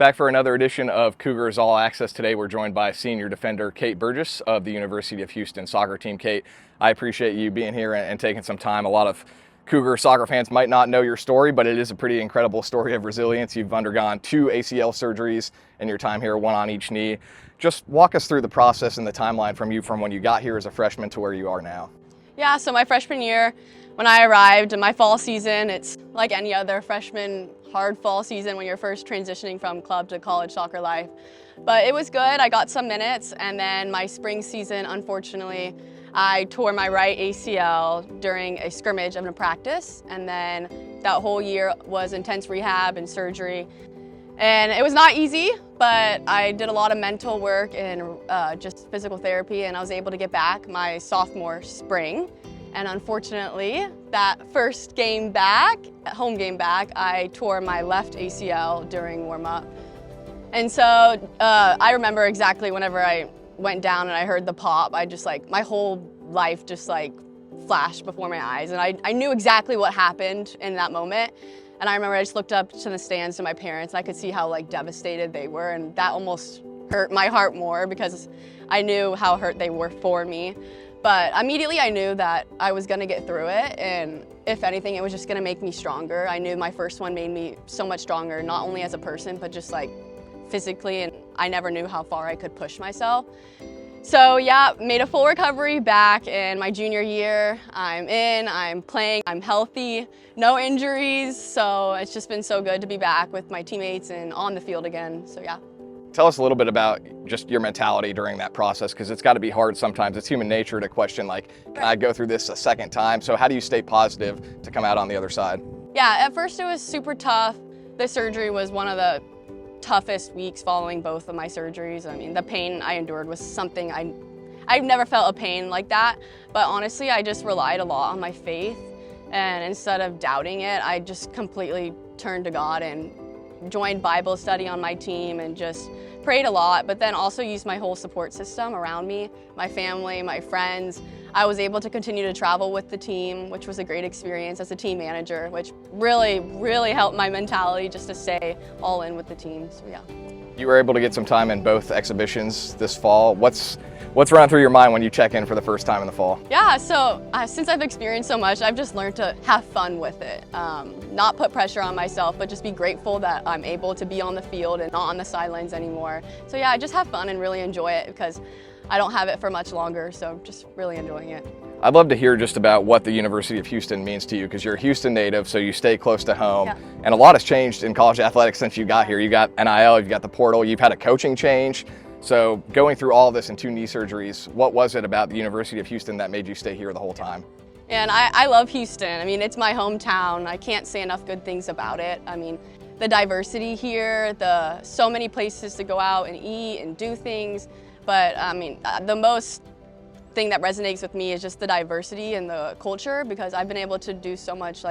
Back for another edition of Cougars All Access. Today we're joined by senior defender Kate Burgess of the University of Houston soccer team. Kate, I appreciate you being here and taking some time. A lot of Cougar soccer fans might not know your story, but it is a pretty incredible story of resilience. You've undergone 2 ACL surgeries in your time here, 1 on each knee. Just walk us through the process and the timeline from when you got here as a freshman to where you are now. Yeah, so my freshman year, when I arrived in my fall season, it's like any other freshman hard fall season when you're first transitioning from club to college soccer life. But it was good, I got some minutes, and then my spring season, unfortunately, I tore my right ACL during a scrimmage of a practice, and then that whole year was intense rehab and surgery. And it was not easy, but I did a lot of mental work and just physical therapy, and I was able to get back my sophomore spring. And unfortunately, that first game back, home game back, I tore my left ACL during warm-up. And so I remember exactly whenever I went down and I heard the pop, my whole life just flashed before my eyes. And I knew exactly what happened in that moment. And I remember I just looked up to the stands to my parents and I could see how devastated they were. And that almost hurt my heart more because I knew how hurt they were for me. But immediately I knew that I was gonna get through it, and if anything, it was just gonna make me stronger. I knew my first one made me so much stronger, not only as a person, but just physically, and I never knew how far I could push myself. So yeah, made a full recovery back in my junior year. I'm playing, I'm healthy, no injuries, so it's just been so good to be back with my teammates and on the field again, so yeah. Tell us a little bit about just your mentality during that process, because it's got to be hard sometimes. It's human nature to question, can I go through this a second time? So how do you stay positive to come out on the other side? Yeah, at first it was super tough. The surgery was one of the toughest weeks following both of my surgeries. I mean, the pain I endured was something I've never felt a pain like that. But honestly, I just relied a lot on my faith. And instead of doubting it, I just completely turned to God and joined Bible study on my team and just prayed a lot, but then also used my whole support system around me, my family, my friends. I was able to continue to travel with the team, which was a great experience as a team manager, which really, really helped my mentality just to stay all in with the team, so yeah. You were able to get some time in both exhibitions this fall. What's running through your mind when you check in for the first time in the fall? Yeah, so since I've experienced so much, I've just learned to have fun with it. Not put pressure on myself, but just be grateful that I'm able to be on the field and not on the sidelines anymore. So yeah, just have fun and really enjoy it because I don't have it for much longer, so just really enjoying it. I'd love to hear just about what the University of Houston means to you, because you're a Houston native, so you stay close to home. Yeah. And a lot has changed in college athletics since you got here. You got NIL, you've got the portal, you've had a coaching change. So going through all this and 2 knee surgeries, what was it about the University of Houston that made you stay here the whole time? And I love Houston. I mean, it's my hometown. I can't say enough good things about it. I mean, the diversity here, so many places to go out and eat and do things. But I mean, the most thing that resonates with me is just the diversity and the culture, because I've been able to do so much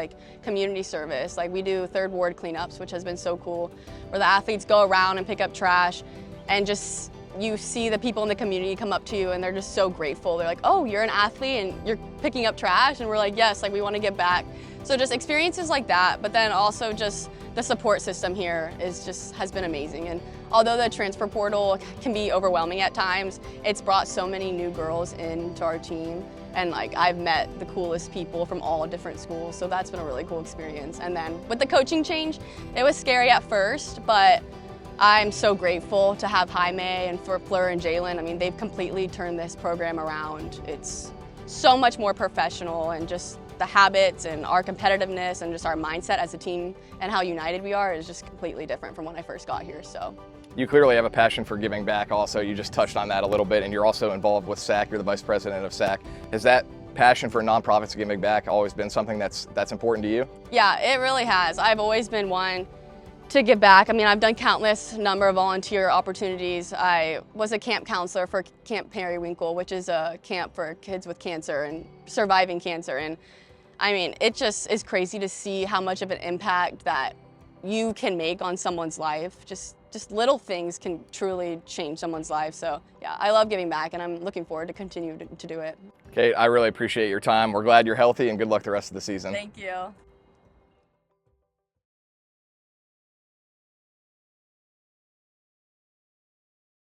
community service. We do third ward cleanups, which has been so cool, where the athletes go around and pick up trash, and just you see the people in the community come up to you and they're just so grateful. They're like, oh, you're an athlete and you're picking up trash? And we're like, yes, we want to give back. So just experiences like that, but then also just the support system here has been amazing. And although the transfer portal can be overwhelming at times, it's brought so many new girls into our team. And I've met the coolest people from all different schools, so that's been a really cool experience. And then with the coaching change, it was scary at first, but I'm so grateful to have Jaime and for Fleur and Jalen. I mean, they've completely turned this program around. It's so much more professional, and just the habits and our competitiveness and just our mindset as a team and how united we are is just completely different from when I first got here. So you clearly have a passion for giving back also. You just touched on that a little bit, and you're also involved with SAC. You're the vice president of SAC. Has that passion for nonprofits giving back always been something that's important to you? Yeah, it really has. I've always been one to give back. I mean, I've done countless number of volunteer opportunities. I was a camp counselor for Camp Periwinkle, which is a camp for kids with cancer and surviving cancer. And I mean, it just is crazy to see how much of an impact that you can make on someone's life. Just little things can truly change someone's life. So yeah, I love giving back, and I'm looking forward to continue to do it. Kate, I really appreciate your time. We're glad you're healthy, and good luck the rest of the season. Thank you.